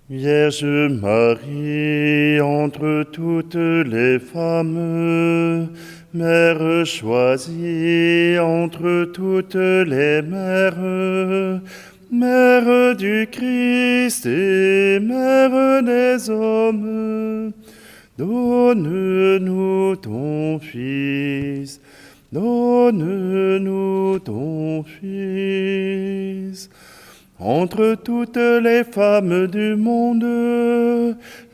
Vierge Marie, entre toutes les femmes, Mère choisie entre toutes les mères, Mère du Christ et Mère des hommes, donne-nous ton Fils, donne-nous ton Fils. Entre toutes les femmes du monde,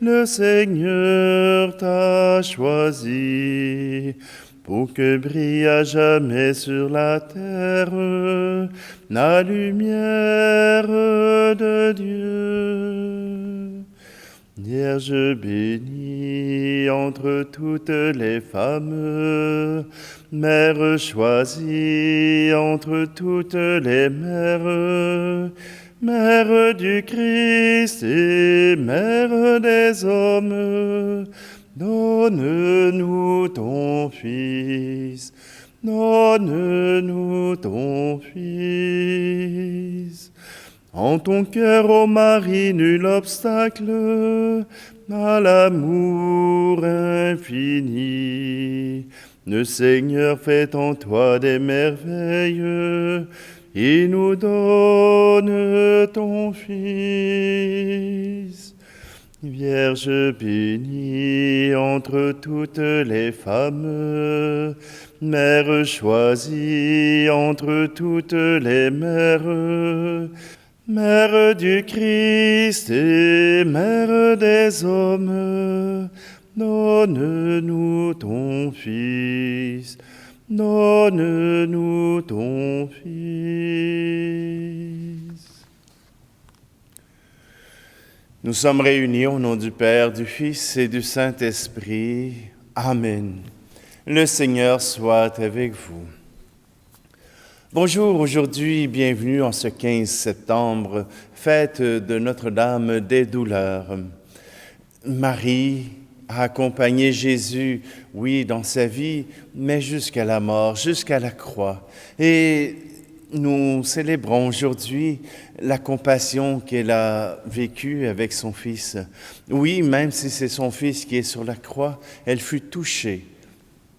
le Seigneur t'a choisi pour que brille à jamais sur la terre la lumière de Dieu. Vierge bénie entre toutes les femmes, Mère choisie entre toutes les mères, Mère du Christ et Mère des hommes, donne-nous ton Fils, donne-nous ton Fils. En ton cœur, ô Marie, nul obstacle à l'amour infini. Le Seigneur fait en toi des merveilles, il nous donne ton Fils. Vierge bénie entre toutes les femmes, Mère choisie entre toutes les mères, Mère du Christ et Mère des hommes, donne-nous ton Fils, donne-nous ton Fils. Nous sommes réunis au nom du Père, du Fils et du Saint-Esprit. Amen. Le Seigneur soit avec vous. Bonjour, aujourd'hui, bienvenue en ce 15 septembre, fête de Notre-Dame des Douleurs. Marie a accompagné Jésus, oui, dans sa vie, mais jusqu'à la mort, jusqu'à la croix. Et nous célébrons aujourd'hui la compassion qu'elle a vécue avec son Fils. Oui, même si c'est son Fils qui est sur la croix, elle fut touchée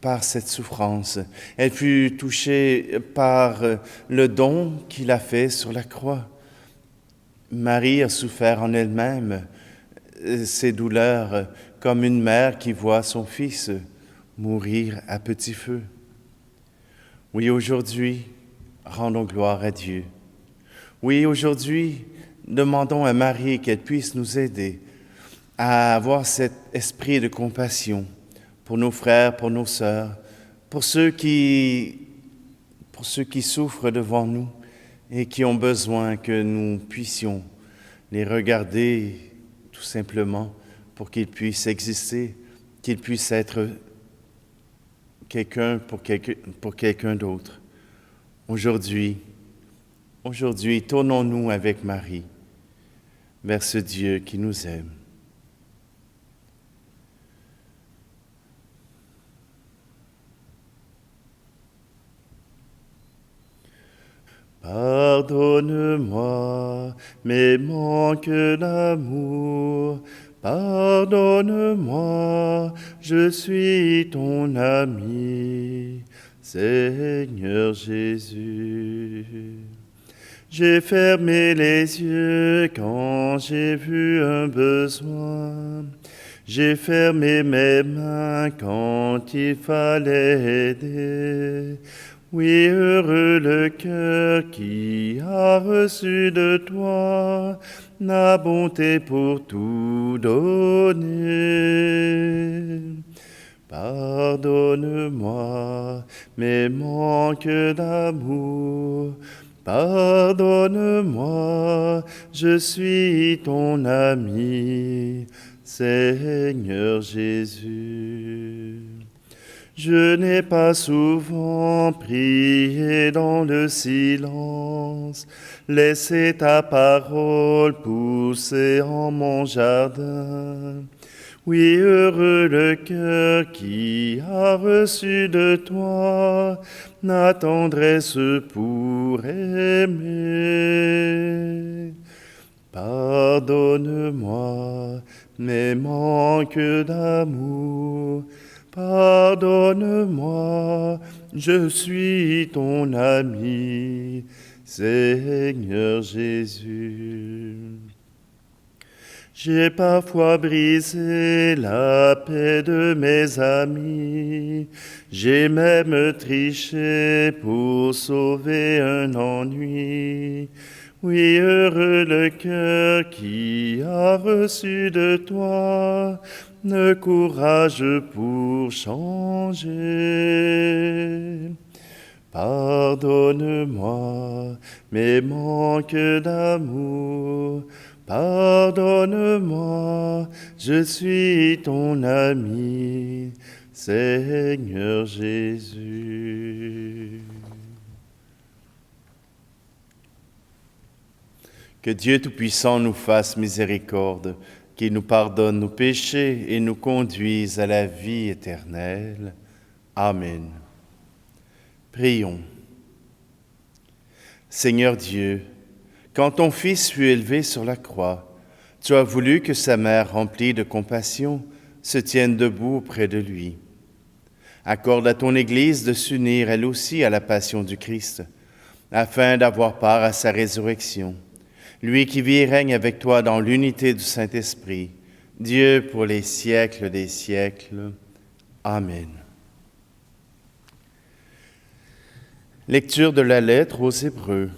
par cette souffrance. Elle fut touchée par le don qu'il a fait sur la croix. Marie a souffert en elle-même ces douleurs comme une mère qui voit son fils mourir à petit feu. Oui, aujourd'hui, rendons gloire à Dieu. Oui, aujourd'hui, demandons à Marie qu'elle puisse nous aider à avoir cet esprit de compassion pour nos frères, pour nos sœurs, pour ceux qui souffrent devant nous et qui ont besoin que nous puissions les regarder tout simplement pour qu'ils puissent exister, qu'ils puissent être quelqu'un pour quelqu'un d'autre. Aujourd'hui, tournons-nous avec Marie vers ce Dieu qui nous aime. Pardonne-moi mes manques d'amour, pardonne-moi, je suis ton ami, Seigneur Jésus. J'ai fermé les yeux quand j'ai vu un besoin, j'ai fermé mes mains quand il fallait aider. Oui, heureux le cœur qui a reçu de toi la bonté pour tout donner. Pardonne-moi mes manques d'amour, pardonne-moi, je suis ton ami, Seigneur Jésus. Je n'ai pas souvent prié dans le silence, laissé ta parole pousser en mon jardin. Oui, heureux le cœur qui a reçu de toi la tendresse pour aimer. Pardonne-moi mes manques d'amour. Pardonne-moi, je suis ton ami, Seigneur Jésus. J'ai parfois brisé la paix de mes amis, j'ai même triché pour sauver un ennui. Oui, heureux le cœur qui a reçu de toi le courage pour changer. Pardonne-moi mes manques d'amour. Pardonne-moi, je suis ton ami, Seigneur Jésus. Que Dieu Tout-Puissant nous fasse miséricorde, qu'il nous pardonne nos péchés et nous conduise à la vie éternelle. Amen. Prions. Seigneur Dieu, quand ton Fils fut élevé sur la croix, tu as voulu que sa mère, remplie de compassion, se tienne debout auprès de lui. Accorde à ton Église de s'unir elle aussi à la passion du Christ, afin d'avoir part à sa résurrection. Lui qui vit et règne avec toi dans l'unité du Saint-Esprit, Dieu pour les siècles des siècles. Amen. Lecture de la lettre aux Hébreux.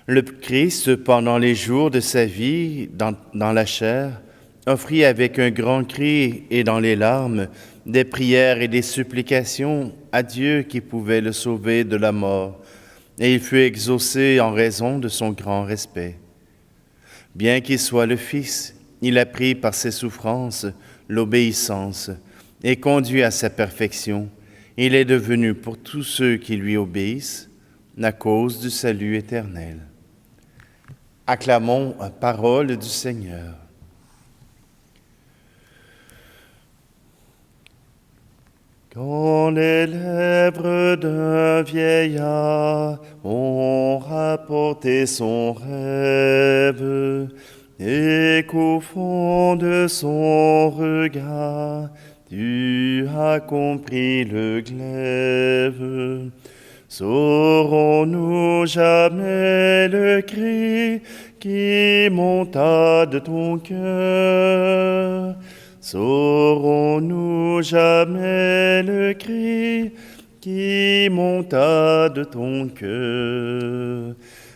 Le Christ, pendant les jours de sa vie dans la chair, offrit avec un grand cri et dans les larmes des prières et des supplications à Dieu qui pouvait le sauver de la mort, et il fut exaucé en raison de son grand respect. Bien qu'il soit le Fils, il a pris par ses souffrances l'obéissance et conduit à sa perfection. Il est devenu pour tous ceux qui lui obéissent la cause du salut éternel. Acclamons la parole du Seigneur. Quand les lèvres d'un vieillard ont rapporté son rêve, et qu'au fond de son regard, tu as compris le glaive, saurons-nous jamais le cri qui monta de ton cœur? Saurons-nous jamais le cri qui monta de ton cœur?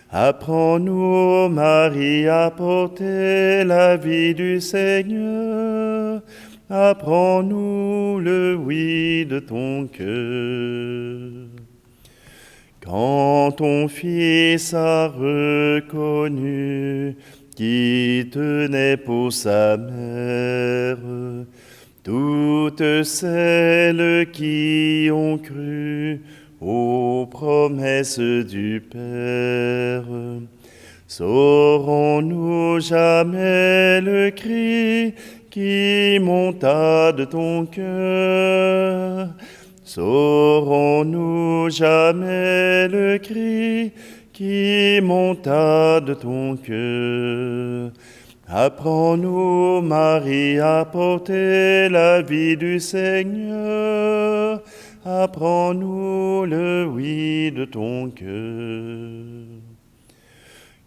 Apprends-nous, Marie, à porter la vie du Seigneur. Apprends-nous le oui de ton cœur. Quand ton Fils a reconnu qui tenait pour sa mère toutes celles qui ont cru aux promesses du Père, saurons-nous jamais le cri qui monta de ton cœur? Saurons-nous jamais le cri qui monta de ton cœur? Apprends-nous, Marie, à porter la vie du Seigneur. Apprends-nous le oui de ton cœur.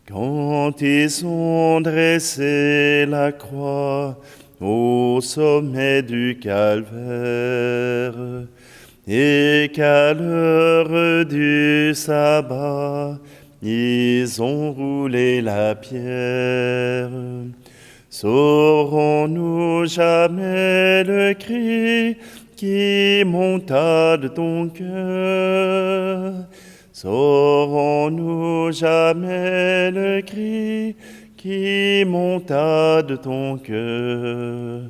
Quand ils ont dressé la croix au sommet du calvaire, et qu'à l'heure du sabbat, ils ont roulé la pierre, saurons-nous jamais le cri qui monta de ton cœur? Saurons-nous jamais le cri qui monta de ton cœur?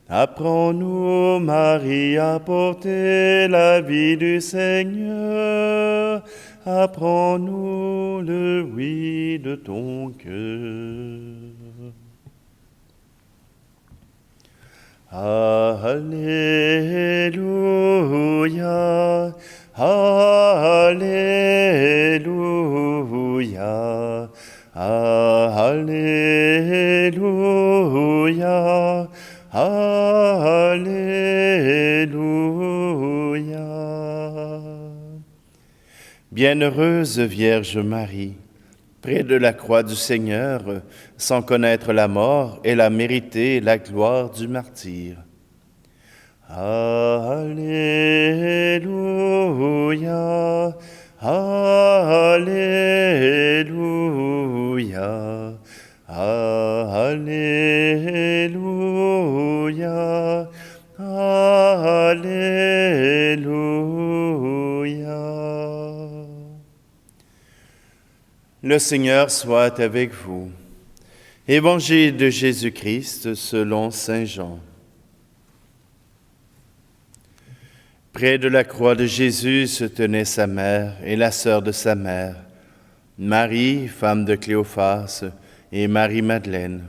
Apprends-nous, Marie, à porter la vie du Seigneur. Apprends-nous le oui de ton cœur. Alléluia, Alléluia, Alléluia. Alléluia, Alléluia. Bienheureuse Vierge Marie, près de la croix du Seigneur, sans connaître la mort, elle a mérité la gloire du martyre. Alléluia, Alléluia, Alléluia, Alléluia. Le Seigneur soit avec vous. Évangile de Jésus-Christ selon saint Jean. Près de la croix de Jésus se tenait sa mère et la sœur de sa mère, Marie, femme de Cléophas, et Marie-Madeleine.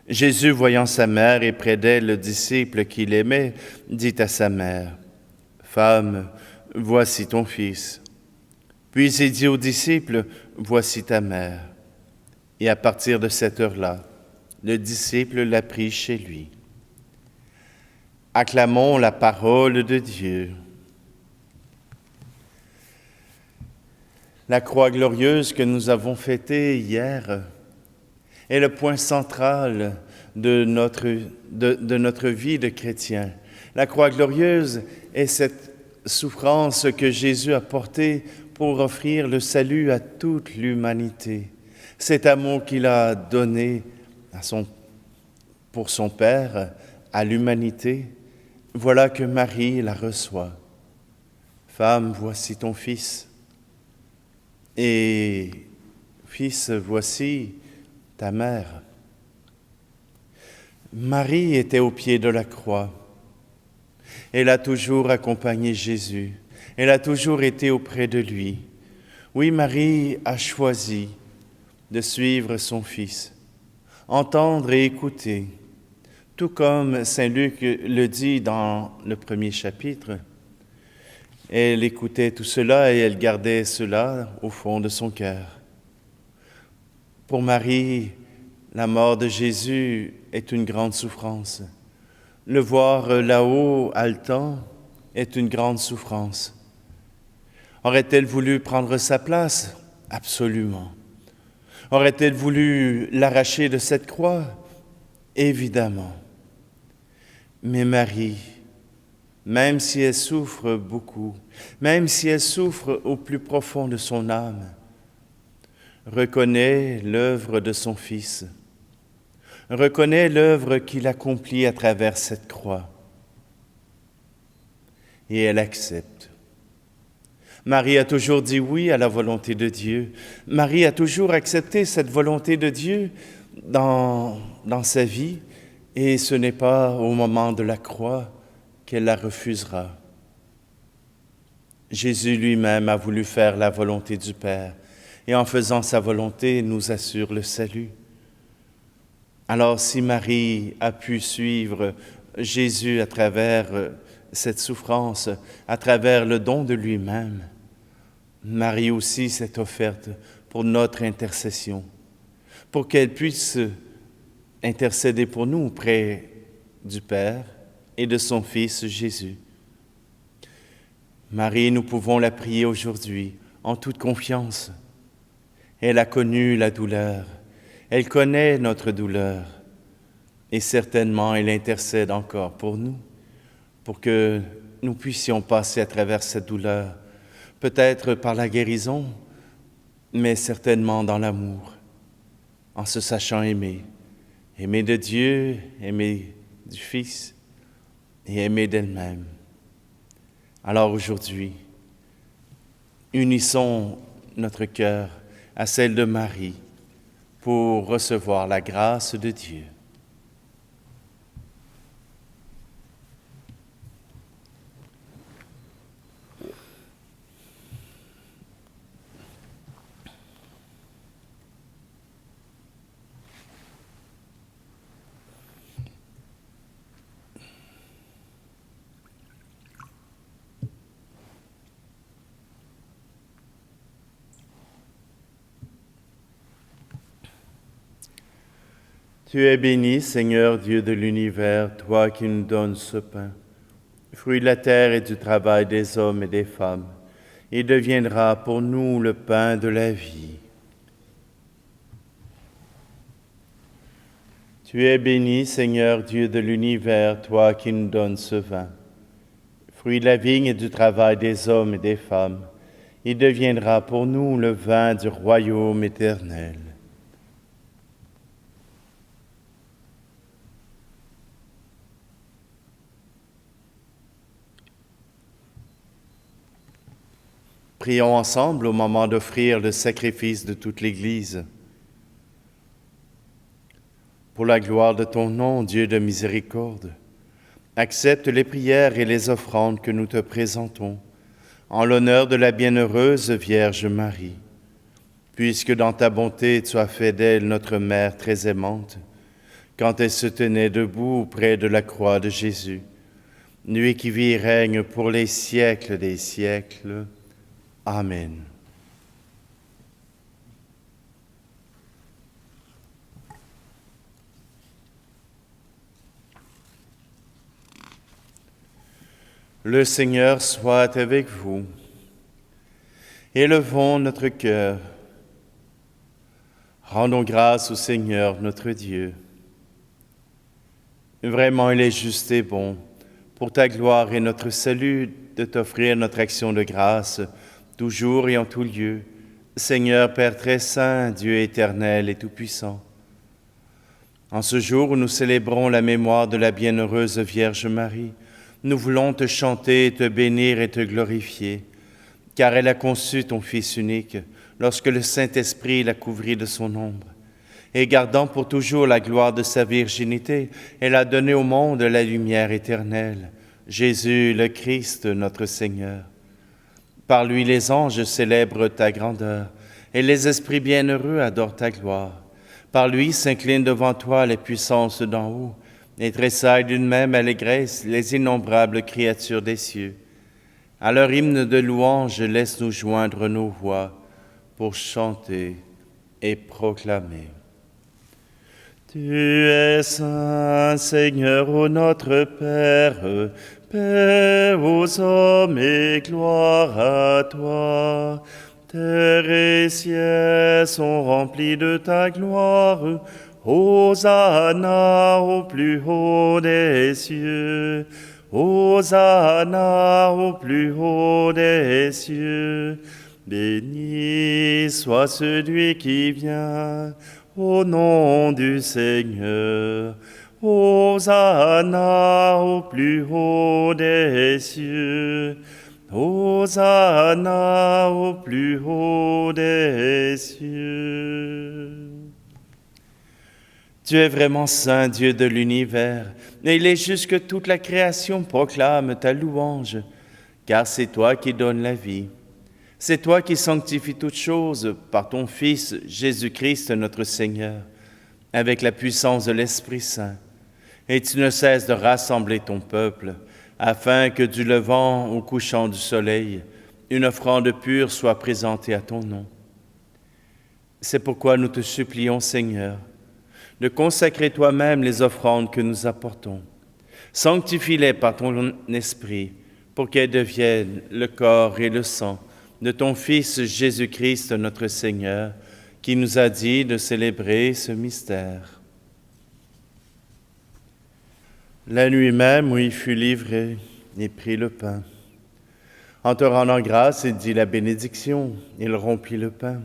Jésus, voyant sa mère et près d'elle le disciple qu'il aimait, dit à sa mère, « Femme, voici ton fils. » Puis il dit aux disciples, « Voici ta mère. » Et à partir de cette heure-là, le disciple l'a pris chez lui. Acclamons la parole de Dieu. La croix glorieuse que nous avons fêtée hier est le point central de notre vie de chrétien. La croix glorieuse est cette souffrance que Jésus a portée pour offrir le salut à toute l'humanité. Cet amour qu'il a donné pour son Père à l'humanité, voilà que Marie la reçoit. « Femme, voici ton fils. » Et « Fils, voici ta mère. » Marie était au pied de la croix. Elle a toujours accompagné Jésus. Elle a toujours été auprès de lui. Oui, Marie a choisi de suivre son Fils, entendre et écouter, tout comme saint Luc le dit dans le premier chapitre. Elle écoutait tout cela et elle gardait cela au fond de son cœur. Pour Marie, la mort de Jésus est une grande souffrance. Le voir là-haut, haletant, est une grande souffrance. Aurait-elle voulu prendre sa place? Absolument. Aurait-elle voulu l'arracher de cette croix? Évidemment. Mais Marie, même si elle souffre beaucoup, même si elle souffre au plus profond de son âme, reconnaît l'œuvre de son Fils, reconnaît l'œuvre qu'il accomplit à travers cette croix. Et elle accepte. Marie a toujours dit oui à la volonté de Dieu. Marie a toujours accepté cette volonté de Dieu dans sa vie, et ce n'est pas au moment de la croix qu'elle la refusera. Jésus lui-même a voulu faire la volonté du Père, et en faisant sa volonté, nous assure le salut. Alors si Marie a pu suivre Jésus à travers cette souffrance, à travers le don de lui-même, Marie aussi s'est offerte pour notre intercession, pour qu'elle puisse intercéder pour nous auprès du Père et de son Fils Jésus. Marie, nous pouvons la prier aujourd'hui en toute confiance. Elle a connu la douleur, elle connaît notre douleur et certainement elle intercède encore pour nous, pour que nous puissions passer à travers cette douleur, peut-être par la guérison, mais certainement dans l'amour, en se sachant aimer. Aimer de Dieu, aimer du Fils et aimer d'elle-même. Alors aujourd'hui, unissons notre cœur à celle de Marie pour recevoir la grâce de Dieu. Tu es béni, Seigneur Dieu de l'univers, toi qui nous donnes ce pain, fruit de la terre et du travail des hommes et des femmes. Il deviendra pour nous le pain de la vie. Tu es béni, Seigneur Dieu de l'univers, toi qui nous donnes ce vin, fruit de la vigne et du travail des hommes et des femmes. Il deviendra pour nous le vin du royaume éternel. Prions ensemble au moment d'offrir le sacrifice de toute l'Église. Pour la gloire de ton nom, Dieu de miséricorde, accepte les prières et les offrandes que nous te présentons, en l'honneur de la bienheureuse Vierge Marie. Puisque dans ta bonté tu as fait d'elle notre mère très aimante, quand elle se tenait debout près de la croix de Jésus, lui qui vit et règne pour les siècles des siècles. Amen. Le Seigneur soit avec vous. Élevons notre cœur. Rendons grâce au Seigneur notre Dieu. Vraiment, il est juste et bon, pour ta gloire et notre salut, de t'offrir notre action de grâce, toujours et en tout lieu, Seigneur Père très saint, Dieu éternel et tout-puissant. En ce jour où nous célébrons la mémoire de la bienheureuse Vierge Marie, nous voulons te chanter, te bénir et te glorifier, car elle a conçu ton Fils unique, lorsque le Saint-Esprit l'a couvri de son ombre. Et gardant pour toujours la gloire de sa virginité, elle a donné au monde la lumière éternelle, Jésus le Christ, notre Seigneur. Par lui les anges célèbrent ta grandeur, et les esprits bienheureux adorent ta gloire. Par lui s'inclinent devant toi les puissances d'en haut, et tressaillent d'une même allégresse les innombrables créatures des cieux. À leur hymne de louange, laisse-nous joindre nos voix pour chanter et proclamer. Tu es saint, Seigneur, ô notre Père, paix aux hommes et gloire à toi. Terre et ciel sont remplis de ta gloire. Hosanna au plus haut des cieux. Hosanna au plus haut des cieux. Béni soit celui qui vient au nom du Seigneur. Hosanna au plus haut des cieux. Hosanna au plus haut des cieux. Tu es vraiment saint, Dieu de l'univers, et il est juste que toute la création proclame ta louange, car c'est toi qui donnes la vie. C'est toi qui sanctifies toutes choses par ton Fils Jésus-Christ notre Seigneur, avec la puissance de l'Esprit Saint. Et tu ne cesses de rassembler ton peuple, afin que du levant au couchant du soleil, une offrande pure soit présentée à ton nom. C'est pourquoi nous te supplions, Seigneur, de consacrer toi-même les offrandes que nous apportons. Sanctifie-les par ton esprit, pour qu'elles deviennent le corps et le sang de ton Fils Jésus-Christ notre Seigneur, qui nous a dit de célébrer ce mystère. La nuit même où il fut livré, il prit le pain. En te rendant grâce, il dit la bénédiction. Il rompit le pain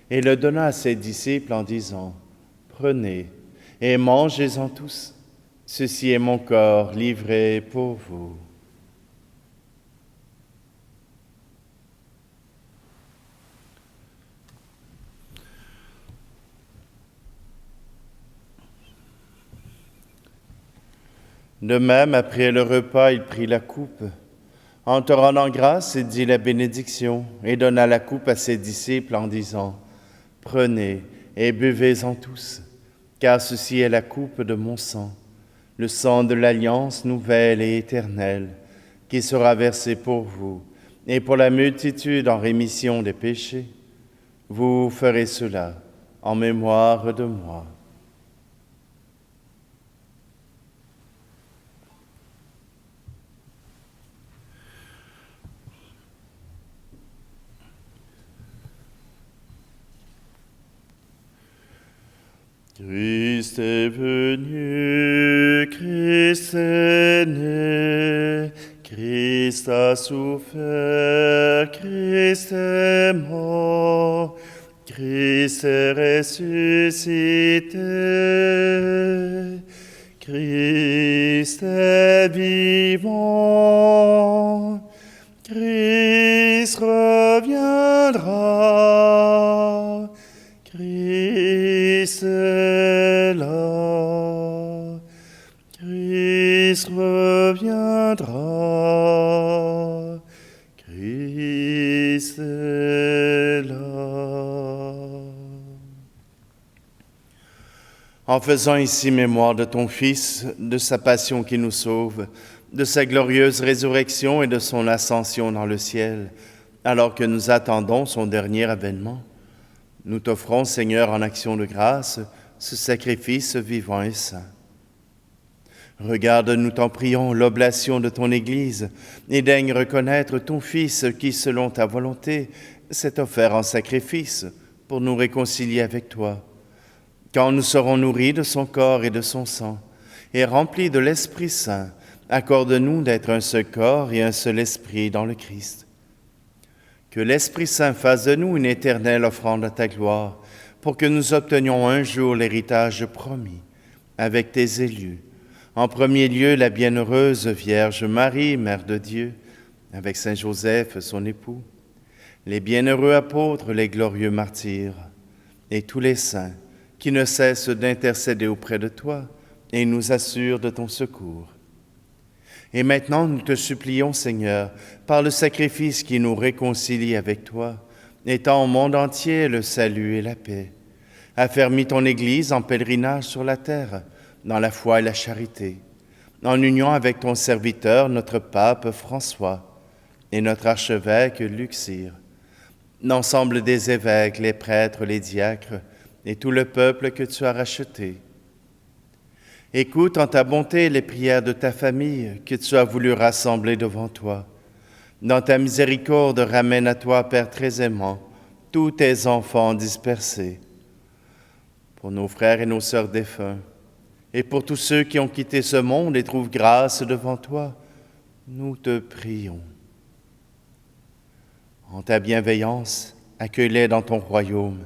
et le donna à ses disciples en disant, « Prenez et mangez-en tous. Ceci est mon corps livré pour vous. » De même, après le repas, il prit la coupe. En te rendant grâce, il dit la bénédiction et donna la coupe à ses disciples en disant, « Prenez et buvez-en tous, car ceci est la coupe de mon sang, le sang de l'alliance nouvelle et éternelle, qui sera versé pour vous et pour la multitude en rémission des péchés. Vous ferez cela en mémoire de moi. » Christ est venu, Christ est né, Christ a souffert, Christ est mort, Christ est ressuscité, Christ est vivant, Christ reviendra, Christ est là, Christ reviendra, Christ est là. En faisant ici mémoire de ton Fils, de sa passion qui nous sauve, de sa glorieuse résurrection et de son ascension dans le ciel, alors que nous attendons son dernier avènement, nous t'offrons, Seigneur, en action de grâce, ce sacrifice vivant et saint. Regarde, nous t'en prions, l'oblation de ton Église, et daigne reconnaître ton Fils qui, selon ta volonté, s'est offert en sacrifice pour nous réconcilier avec toi. Quand nous serons nourris de son corps et de son sang, et remplis de l'Esprit Saint, accorde-nous d'être un seul corps et un seul esprit dans le Christ. Que l'Esprit Saint fasse de nous une éternelle offrande à ta gloire, pour que nous obtenions un jour l'héritage promis, avec tes élus. En premier lieu, la bienheureuse Vierge Marie, Mère de Dieu, avec Saint Joseph, son époux, les bienheureux apôtres, les glorieux martyrs, et tous les saints qui ne cessent d'intercéder auprès de toi et nous assurent de ton secours. Et maintenant, nous te supplions, Seigneur, par le sacrifice qui nous réconcilie avec toi, étends au monde entier le salut et la paix. Affermis ton Église en pèlerinage sur la terre, dans la foi et la charité, en union avec ton serviteur, notre pape François, et notre archevêque Luxire, l'ensemble des évêques, les prêtres, les diacres, et tout le peuple que tu as racheté. Écoute en ta bonté les prières de ta famille que tu as voulu rassembler devant toi. Dans ta miséricorde, ramène à toi, Père très aimant, tous tes enfants dispersés. Pour nos frères et nos sœurs défunts, et pour tous ceux qui ont quitté ce monde et trouvent grâce devant toi, nous te prions. En ta bienveillance, accueille-les dans ton royaume,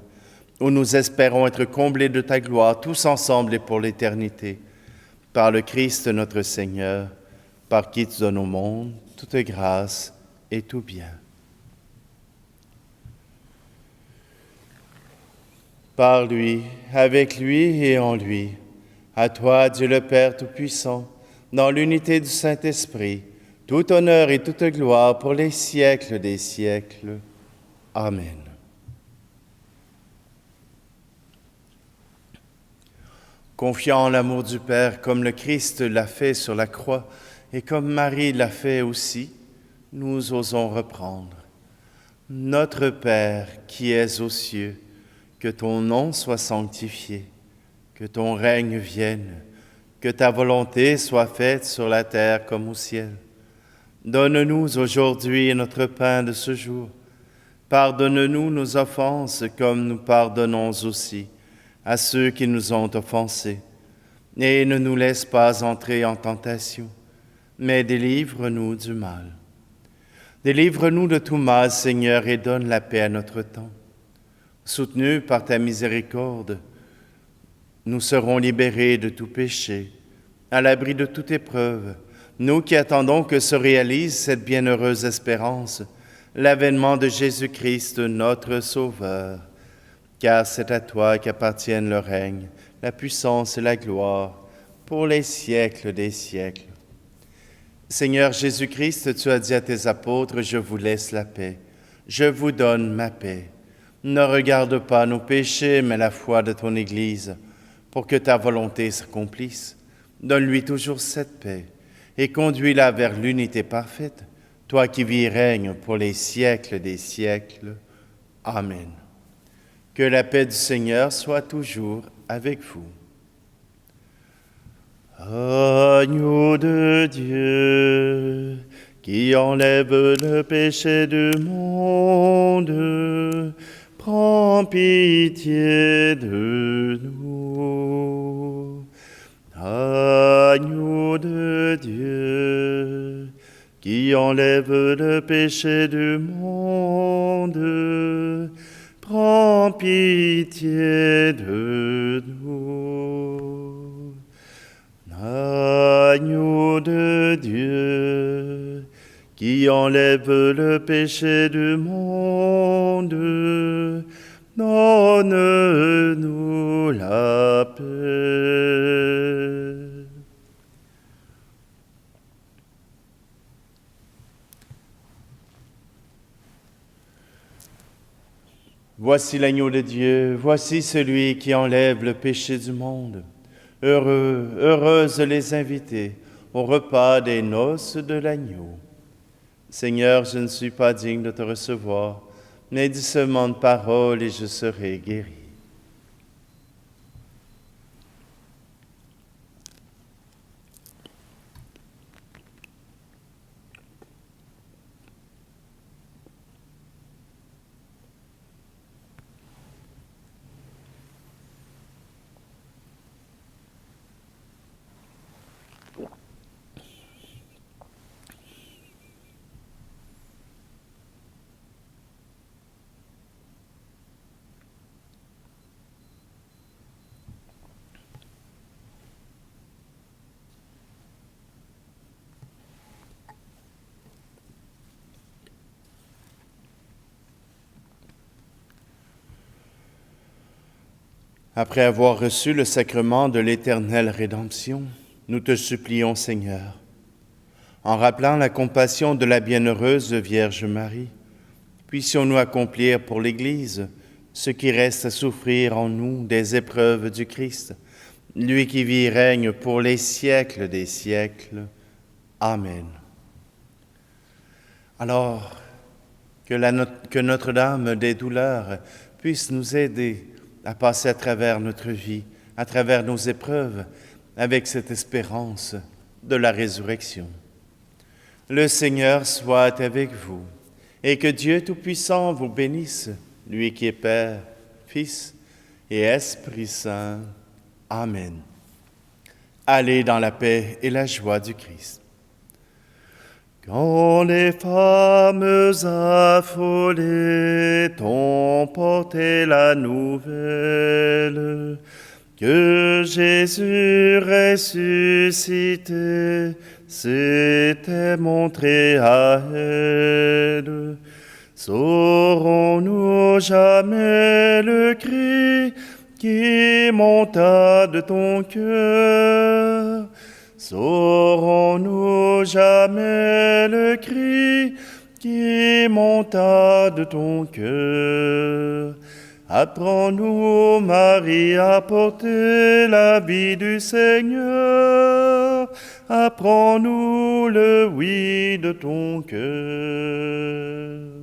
où nous espérons être comblés de ta gloire, tous ensemble et pour l'éternité. Par le Christ notre Seigneur, par qui tu donnes au monde toute grâce et tout bien. Par lui, avec lui et en lui, à toi, Dieu le Père Tout-Puissant, dans l'unité du Saint-Esprit, tout honneur et toute gloire pour les siècles des siècles. Amen. Confiant en l'amour du Père comme le Christ l'a fait sur la croix et comme Marie l'a fait aussi, nous osons reprendre. Notre Père qui es aux cieux, que ton nom soit sanctifié, que ton règne vienne, que ta volonté soit faite sur la terre comme au ciel. Donne-nous aujourd'hui notre pain de ce jour. Pardonne-nous nos offenses comme nous pardonnons aussi à ceux qui nous ont offensés. Et ne nous laisse pas entrer en tentation, mais délivre-nous du mal. Délivre-nous de tout mal, Seigneur, et donne la paix à notre temps. Soutenus par ta miséricorde, nous serons libérés de tout péché, à l'abri de toute épreuve, nous qui attendons que se réalise cette bienheureuse espérance, l'avènement de Jésus-Christ, notre Sauveur. Car c'est à toi qu'appartiennent le règne, la puissance et la gloire, pour les siècles des siècles. Seigneur Jésus-Christ, tu as dit à tes apôtres, « Je vous laisse la paix, je vous donne ma paix. Ne regarde pas nos péchés, mais la foi de ton Église, pour que ta volonté s'accomplisse. Donne-lui toujours cette paix, et conduis-la vers l'unité parfaite, toi qui vis et règnes pour les siècles des siècles. Amen. » Que la paix du Seigneur soit toujours avec vous. Agneau de Dieu, qui enlève le péché du monde, prends pitié de nous. qui enlève le péché du monde, prends pitié de nous. L'agneau de Dieu, qui enlève le péché du monde, donne-nous la paix. Voici l'agneau de Dieu, voici celui qui enlève le péché du monde. Heureux, heureuses les invités au repas des noces de l'agneau. Seigneur, je ne suis pas digne de te recevoir, mais dis seulement une parole et je serai guéri. Après avoir reçu le sacrement de l'éternelle rédemption, nous te supplions, Seigneur, en rappelant la compassion de la bienheureuse Vierge Marie, puissions-nous accomplir pour l'Église ce qui reste à souffrir en nous des épreuves du Christ, lui qui vit et règne pour les siècles des siècles. Amen. Alors, que Notre-Dame des douleurs puisse nous aider à passer à travers notre vie, à travers nos épreuves, avec cette espérance de la résurrection. Le Seigneur soit avec vous, et que Dieu Tout-Puissant vous bénisse, lui qui est Père, Fils et Esprit Saint. Amen. Allez dans la paix et la joie du Christ. Quand les femmes affolées t'ont porté la nouvelle que Jésus ressuscité s'était montré à elles, saurons-nous jamais le cri qui monta de ton cœur? Saurons-nous jamais le cri qui monta de ton cœur? Apprends-nous, Marie, à porter la vie du Seigneur. Apprends-nous le oui de ton cœur.